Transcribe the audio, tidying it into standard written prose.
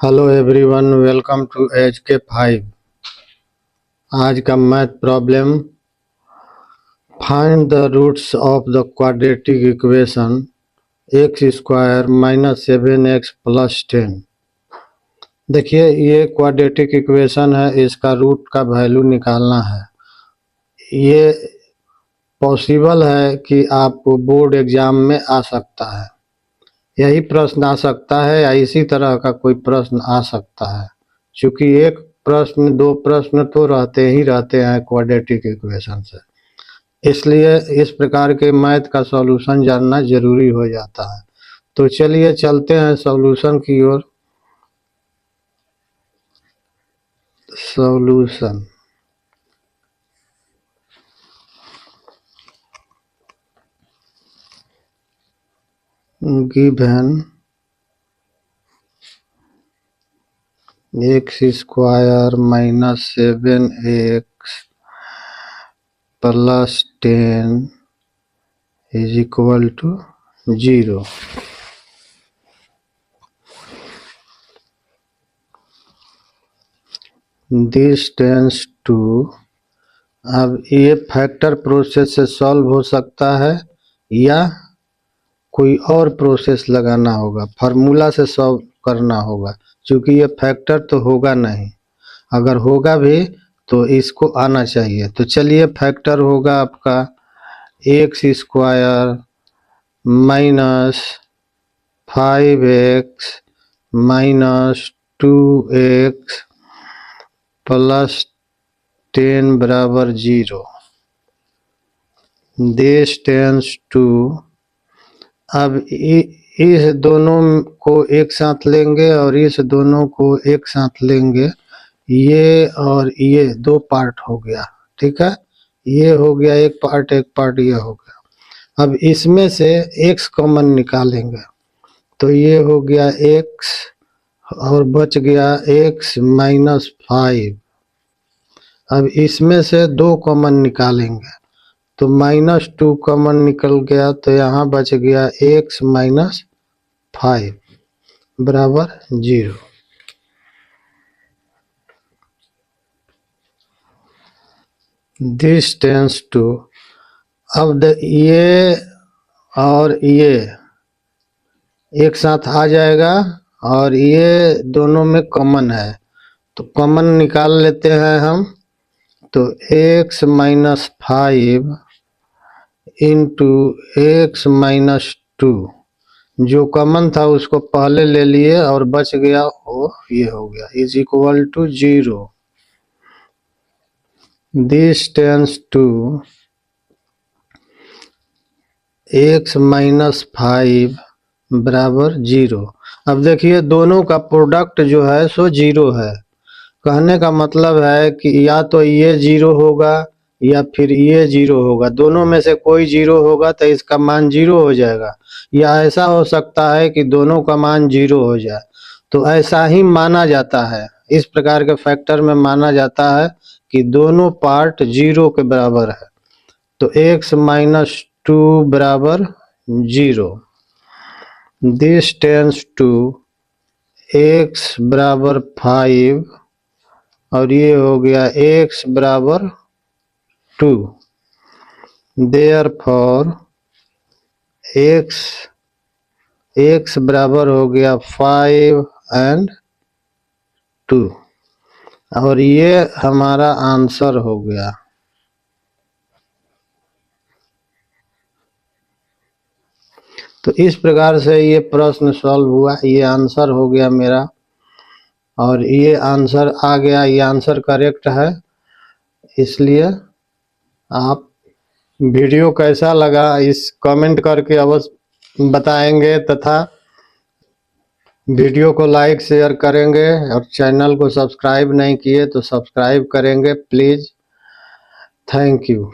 Hello everyone, welcome to HK5। आज का math problem, find the roots of the quadratic equation x square minus 7x plus 10। देखिए, ये quadratic equation है, इसका root का value निकालना है। ये पॉसिबल है कि आपको बोर्ड एग्जाम में आ सकता है, यही प्रश्न आ सकता है या इसी तरह का कोई प्रश्न आ सकता है। क्योंकि एक प्रश्न दो प्रश्न तो रहते ही रहते हैं क्वाड्रेटिक इक्वेशन से, इसलिए इस प्रकार के मैथ का सॉल्यूशन जानना जरूरी हो जाता है। तो चलिए चलते हैं सॉल्यूशन की ओर। Solution given x square minus 7x plus 10 is equal to 0। This tends to, अब ये फैक्टर प्रोसेस से सॉल्व हो सकता है या कोई और प्रोसेस लगाना होगा, फार्मूला से सॉल्व करना होगा, क्योंकि ये फैक्टर तो होगा नहीं। अगर होगा भी तो इसको आना चाहिए। तो चलिए, फैक्टर होगा आपका x square minus 5x minus 2x plus 10 बराबर 0। दिस टेंस टू, अब इस दोनों को एक साथ लेंगे और इस दोनों को एक साथ लेंगे। ये और ये दो पार्ट हो गया, ठीक है। ये हो गया एक पार्ट ये हो गया। अब इसमें से x कॉमन निकालेंगे, तो ये हो गया x और बच गया x माइनस 5। अब इसमें से दो कॉमन निकालेंगे, तो -2 कॉमन निकल गया, तो यहाँ बच गया x माइनस 5 बराबर 0। दिस टेंस टू, अब ये और ये एक साथ आ जाएगा और ये दोनों में कॉमन है, तो कॉमन निकाल लेते हैं हम। तो x minus 5 into x minus 2, जो कॉमन था उसको पहले ले लिए और बच गया वो ये हो गया, is equal to 0। This tends to x minus 5 बराबर 0। अब देखिए, दोनों का प्रोडक्ट जो है सो 0 है। कहने का मतलब है कि या तो ये 0 होगा या फिर ये 0 होगा, दोनों में से कोई 0 होगा तो इसका मान 0 हो जाएगा। या ऐसा हो सकता है कि दोनों का मान 0 हो जाए, तो ऐसा ही माना जाता है। इस प्रकार के फैक्टर में माना जाता है कि दोनों पार्ट 0 के बराबर है। तो x माइनस 2 बराबर 0। दिस टेंस टू x बराबर 5 और ये हो गया x बराबर 2। देयरफॉर x बराबर हो गया 5 एंड 2, और ये हमारा आंसर हो गया। तो इस प्रकार से ये प्रश्न सॉल्व हुआ, ये आंसर हो गया मेरा, और ये आंसर आ गया, ये आंसर करेक्ट है। इसलिए आप वीडियो कैसा लगा इस कमेंट करके अवश्य बताएंगे, तथा वीडियो को लाइक शेयर करेंगे, और चैनल को सब्सक्राइब नहीं किए तो सब्सक्राइब करेंगे प्लीज़। Thank you.